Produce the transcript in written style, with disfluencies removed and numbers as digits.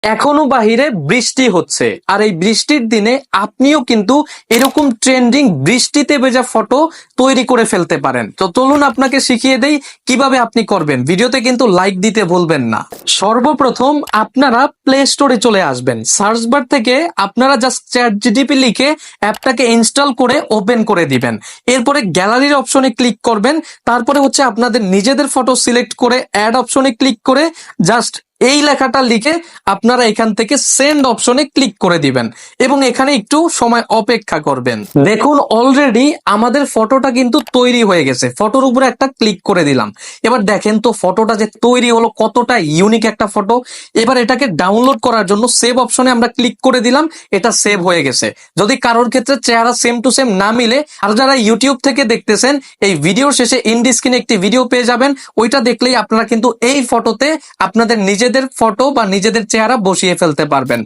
এখনো বাহিরে বৃষ্টি হচ্ছে, আর এই বৃষ্টির দিনে আপনিও কিন্তু এরকম ট্রেন্ডিং বৃষ্টিতে ভেজা ফটো তৈরি করে ফেলতে পারেন। তো চলুন আপনাকে শিখিয়ে দেই কিভাবে আপনি করবেন। ভিডিওতে কিন্তু লাইক দিতে ভুলবেন না। সর্বপ্রথম আপনারা প্লে স্টোরে চলে আসবেন, সার্চ বার থেকে আপনারা জাস্ট চ্যাটজিপিটি লিখে অ্যাপটাকে ইনস্টল করে ওপেন করে দিবেন। এরপরে গ্যালারির অপশনে ক্লিক করবেন, তারপরে হচ্ছে আপনাদের নিজেদের ফটো সিলেক্ট করে অ্যাড অপশনে ক্লিক করে জাস্ট এই লেখাটা লিখে আপনারা এখান থেকে সেন্ড অপশনে ক্লিক করে দিবেন এবং এখানে একটু সময় অপেক্ষা করবেন। দেখুন অলরেডি আমাদের ফটোটা কিন্তু তৈরি হয়ে গেছে। ফটোর উপরে একটা ক্লিক করে দিলাম। এবার দেখেন তো ফটোটা যে তৈরি হলো, কতটা ইউনিক একটা ফটো। এবার এটাকে ডাউনলোড করার জন্য সেভ অপশনে আমরা ক্লিক করে দিলাম, এটা সেভ হয়ে গেছে। যদি কারোর ক্ষেত্রে চেহারা সেম টু সেম না মিলে, আর যারা ইউটিউব থেকে দেখতেছেন, এই ভিডিওর শেষে এন্ড স্ক্রিনে একটি ভিডিও পেয়ে যাবেন, ওইটা দেখলেই আপনারা কিন্তু এই ফটোতে আপনাদের নিজেদের ফটো বা নিজেদের চেহারা বসিয়ে ফেলতে পারবেন।